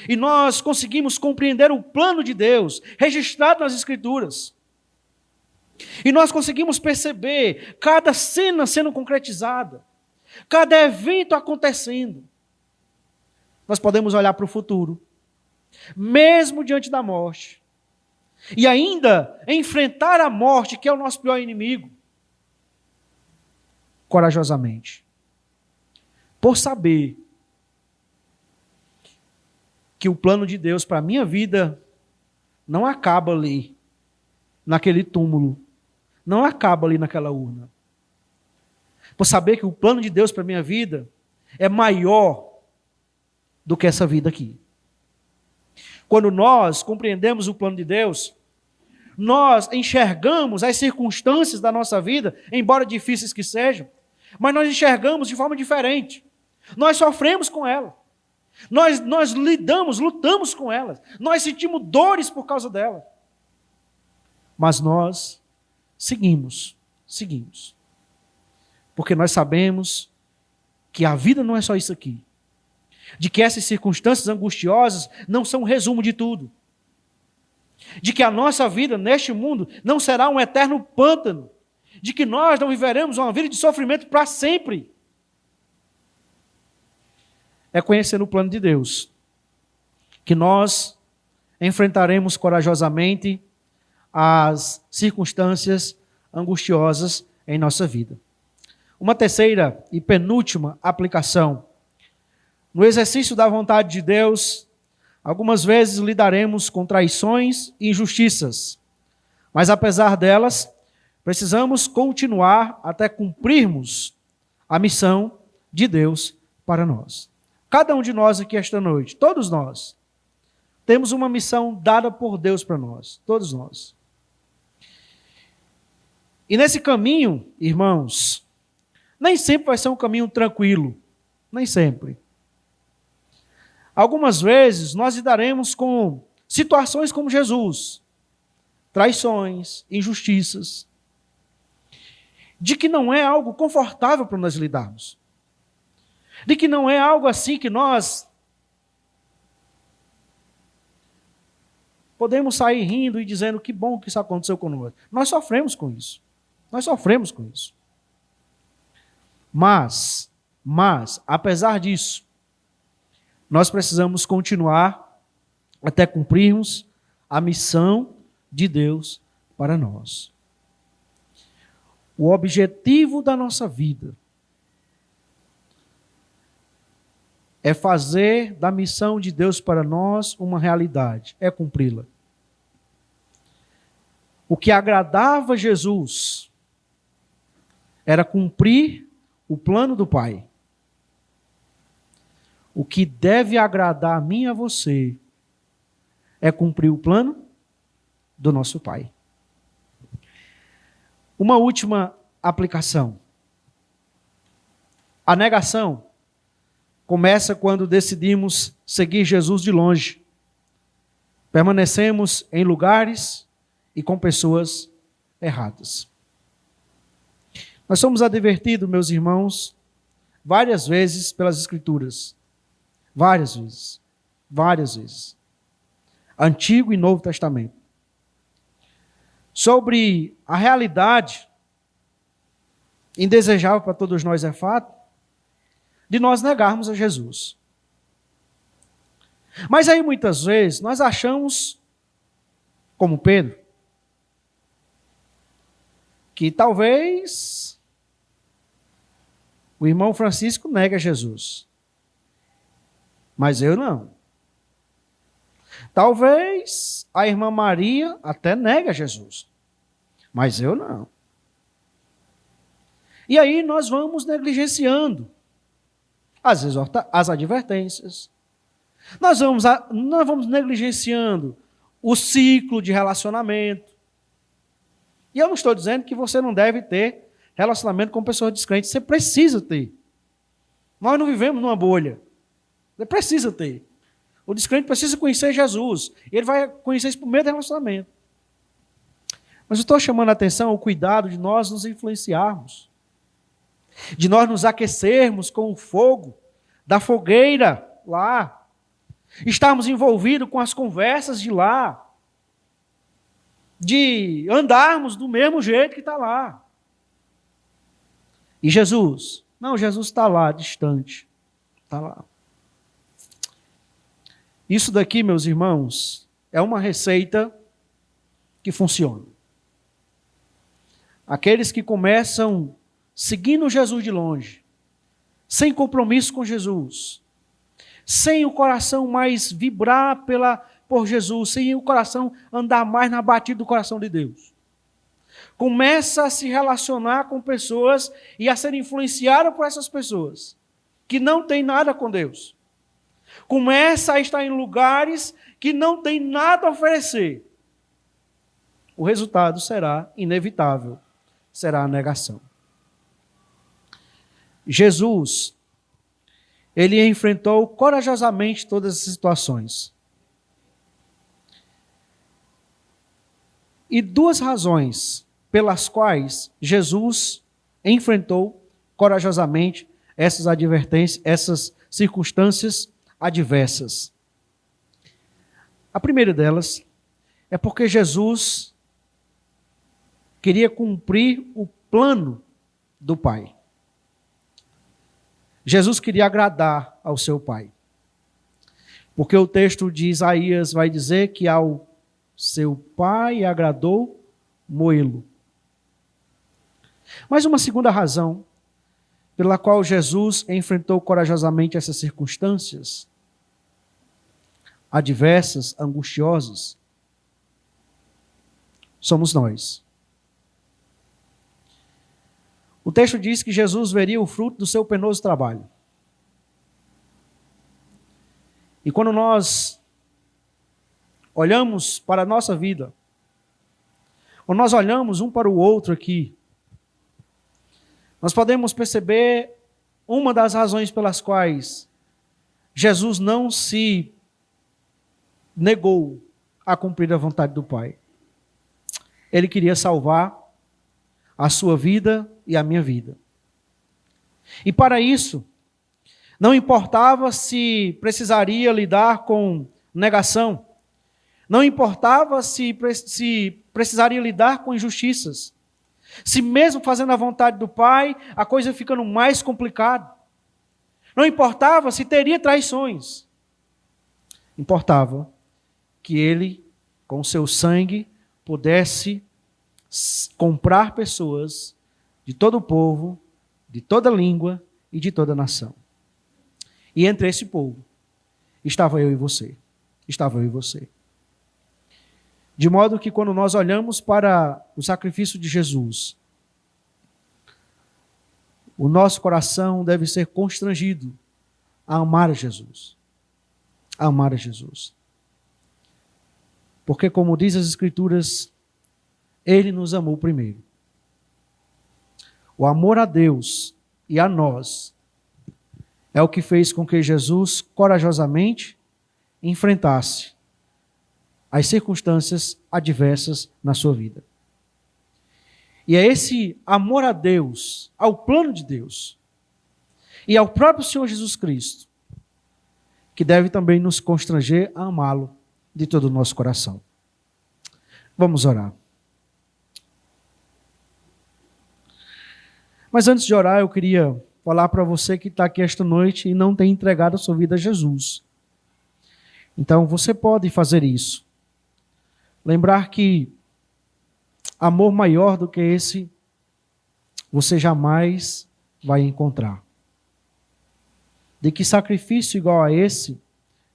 E nós conseguimos compreender o plano de Deus, registrado nas Escrituras. E nós conseguimos perceber cada cena sendo concretizada, cada evento acontecendo. Nós podemos olhar para o futuro, mesmo diante da morte, e ainda enfrentar a morte, que é o nosso pior inimigo, corajosamente. Por saber que o plano de Deus para a minha vida não acaba ali, naquele túmulo, não acaba ali naquela urna. Por saber que o plano de Deus para a minha vida é maior do que essa vida aqui. Quando nós compreendemos o plano de Deus, nós enxergamos as circunstâncias da nossa vida, embora difíceis que sejam, mas nós enxergamos de forma diferente. Nós sofremos com ela. Nós lutamos com elas. Nós sentimos dores por causa dela. Mas nós seguimos. Porque nós sabemos que a vida não é só isso aqui. De que essas circunstâncias angustiosas não são um resumo de tudo. De que a nossa vida neste mundo não será um eterno pântano. De que nós não viveremos uma vida de sofrimento para sempre. É conhecendo o plano de Deus que nós enfrentaremos corajosamente as circunstâncias angustiosas em nossa vida. Uma terceira e penúltima aplicação. No exercício da vontade de Deus, algumas vezes lidaremos com traições e injustiças, mas apesar delas, precisamos continuar até cumprirmos a missão de Deus para nós. Cada um de nós aqui esta noite, todos nós, temos uma missão dada por Deus para nós, todos nós. E nesse caminho, irmãos, nem sempre vai ser um caminho tranquilo, nem sempre. Algumas vezes nós lidaremos com situações como Jesus, traições, injustiças, de que não é algo confortável para nós lidarmos. De que não é algo assim que nós podemos sair rindo e dizendo que bom que isso aconteceu conosco. Nós sofremos com isso. Mas, apesar disso, nós precisamos continuar até cumprirmos a missão de Deus para nós. O objetivo da nossa vida é fazer da missão de Deus para nós uma realidade, é cumpri-la. O que agradava Jesus era cumprir o plano do Pai. O que deve agradar a mim e a você é cumprir o plano do nosso Pai. Uma última aplicação. A negação começa quando decidimos seguir Jesus de longe. Permanecemos em lugares e com pessoas erradas. Nós somos advertidos, meus irmãos, várias vezes pelas Escrituras. Várias vezes. Antigo e Novo Testamento. Sobre a realidade, indesejável para todos nós é fato, de nós negarmos a Jesus. Mas aí muitas vezes nós achamos, como Pedro, que talvez o irmão Francisco negue a Jesus. Mas eu não. Talvez a irmã Maria até negue a Jesus. Mas eu não. E aí nós vamos negligenciando as advertências. Nós vamos negligenciando o ciclo de relacionamento. E eu não estou dizendo que você não deve ter relacionamento com pessoas descrentes. Você precisa ter. Nós não vivemos numa bolha. Você precisa ter. O descrente precisa conhecer Jesus. E ele vai conhecer isso por meio do relacionamento. Mas eu estou chamando a atenção ao cuidado de nós nos influenciarmos. De nós nos aquecermos com o fogo da fogueira lá. estarmos envolvidos com as conversas de lá, de andarmos do mesmo jeito que está lá. E Jesus? Não, Jesus está lá, distante. Está lá. Isso daqui, meus irmãos, é uma receita que funciona. Aqueles que começam seguindo Jesus de longe, sem compromisso com Jesus, sem o coração mais vibrar por Jesus, sem o coração andar mais na batida do coração de Deus. Começa a se relacionar com pessoas e a ser influenciado por essas pessoas que não têm nada com Deus. Começa a estar em lugares que não tem nada a oferecer. O resultado será inevitável, será a negação. Jesus, ele enfrentou corajosamente todas as situações. E duas razões pelas quais Jesus enfrentou corajosamente essas advertências, essas circunstâncias adversas. A primeira delas é porque Jesus queria cumprir o plano do Pai. Jesus queria agradar ao seu Pai. Porque o texto de Isaías vai dizer que ao seu Pai agradou moê-lo. Mas uma segunda razão pela qual Jesus enfrentou corajosamente essas circunstâncias adversas, angustiosas, somos nós. O texto diz que Jesus veria o fruto do seu penoso trabalho. E quando nós olhamos para a nossa vida, ou nós olhamos um para o outro aqui, nós podemos perceber uma das razões pelas quais Jesus não se negou a cumprir a vontade do Pai. Ele queria salvar a sua vida e a minha vida. E para isso, não importava se precisaria lidar com negação, não importava se precisaria lidar com injustiças, se mesmo fazendo a vontade do Pai, a coisa ficando mais complicada. Não importava se teria traições. Importava que ele, com seu sangue, pudesse comprar pessoas de todo o povo, de toda língua e de toda nação. E entre esse povo estava eu e você. Estava eu e você. De modo que quando nós olhamos para o sacrifício de Jesus, o nosso coração deve ser constrangido a amar a Jesus. A amar a Jesus. Porque, como diz as Escrituras, Ele nos amou primeiro. O amor a Deus e a nós é o que fez com que Jesus corajosamente enfrentasse as circunstâncias adversas na sua vida. E é esse amor a Deus, ao plano de Deus e ao próprio Senhor Jesus Cristo que deve também nos constranger a amá-lo de todo o nosso coração. Vamos orar. Mas antes de orar, eu queria falar para você que está aqui esta noite e não tem entregado a sua vida a Jesus. Então, você pode fazer isso. Lembrar que amor maior do que esse, você jamais vai encontrar. De que sacrifício igual a esse,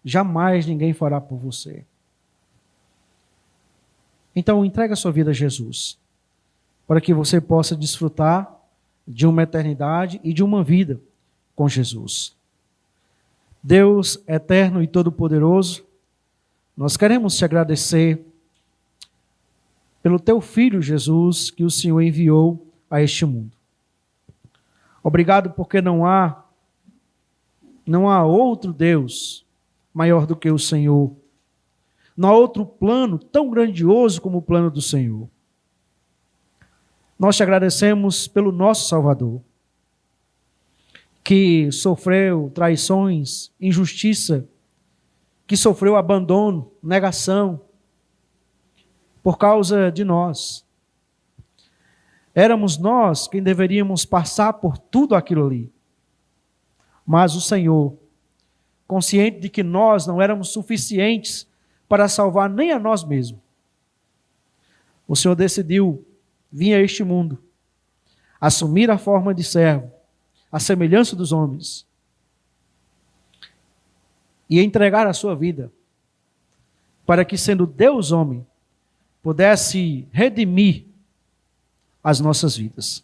jamais ninguém fará por você. Então, entrega a sua vida a Jesus, para que você possa desfrutar de uma eternidade e de uma vida com Jesus. Deus eterno e todo-poderoso, nós queremos te agradecer pelo teu Filho Jesus que o Senhor enviou a este mundo. Obrigado porque não há outro Deus maior do que o Senhor. Não há outro plano tão grandioso como o plano do Senhor. Nós te agradecemos pelo nosso Salvador, que sofreu traições, injustiça, que sofreu abandono, negação, por causa de nós. Éramos nós quem deveríamos passar por tudo aquilo ali. Mas o Senhor, consciente de que nós não éramos suficientes para salvar nem a nós mesmos, o Senhor decidiu vir a este mundo, assumir a forma de servo, a semelhança dos homens, e entregar a sua vida, para que, sendo Deus homem, pudesse redimir as nossas vidas.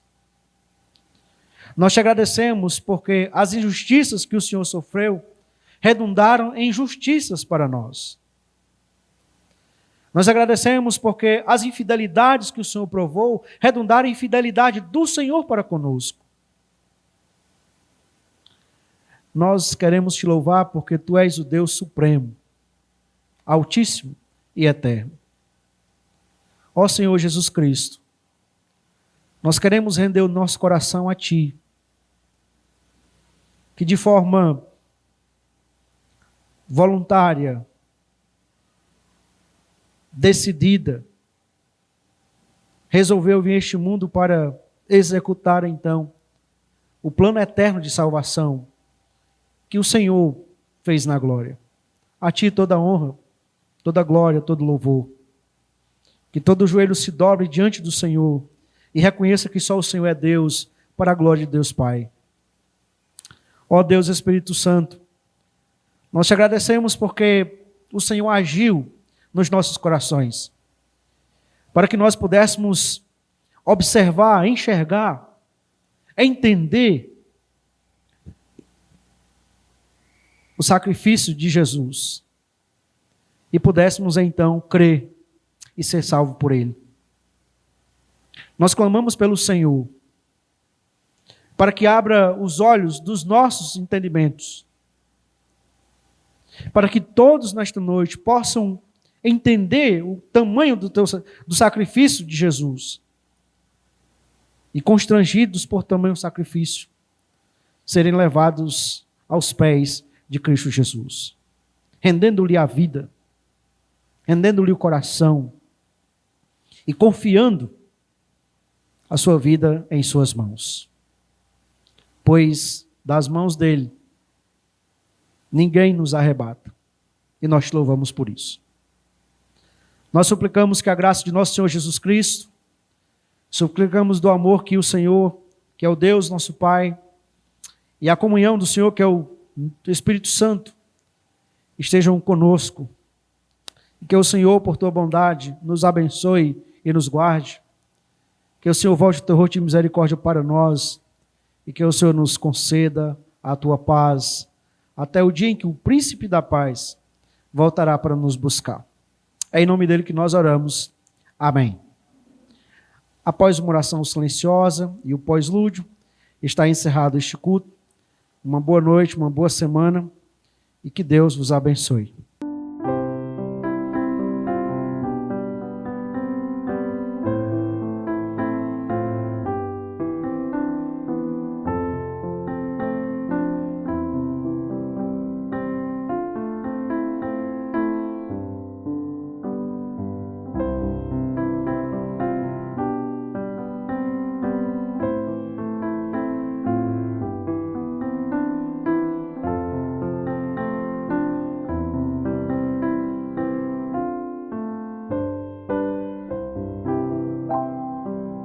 Nós te agradecemos porque as injustiças que o Senhor sofreu redundaram em justiças para nós. Nós agradecemos porque as infidelidades que o Senhor provou redundaram em fidelidade do Senhor para conosco. Nós queremos te louvar porque tu és o Deus supremo, altíssimo e eterno. Ó Senhor Jesus Cristo, nós queremos render o nosso coração a ti, que de forma voluntária, decidida, resolveu vir a este mundo para executar então o plano eterno de salvação que o Senhor fez na glória. A ti toda a honra, toda a glória, todo louvor. Que todo joelho se dobre diante do Senhor e reconheça que só o Senhor é Deus, para a glória de Deus Pai. Ó Deus Espírito Santo, nós te agradecemos porque o Senhor agiu nos nossos corações, para que nós pudéssemos observar, enxergar, entender o sacrifício de Jesus e pudéssemos então crer e ser salvo por Ele. Nós clamamos pelo Senhor para que abra os olhos dos nossos entendimentos, para que todos nesta noite possam entender o tamanho do sacrifício de Jesus e, constrangidos por tamanho sacrifício, serem levados aos pés de Cristo Jesus, rendendo-lhe a vida, rendendo-lhe o coração e confiando a sua vida em suas mãos. Pois das mãos dele ninguém nos arrebata, e nós te louvamos por isso. Nós suplicamos que a graça de nosso Senhor Jesus Cristo, suplicamos do amor que o Senhor, que é o Deus nosso Pai, e a comunhão do Senhor, que é o Espírito Santo, estejam conosco, e que o Senhor, por tua bondade, nos abençoe e nos guarde, que o Senhor volte o teu rosto de misericórdia para nós, e que o Senhor nos conceda a tua paz, até o dia em que o príncipe da paz voltará para nos buscar. É em nome dele que nós oramos. Amém. Após uma oração silenciosa e o pós-lúdio, está encerrado este culto. Uma boa noite, uma boa semana e que Deus vos abençoe.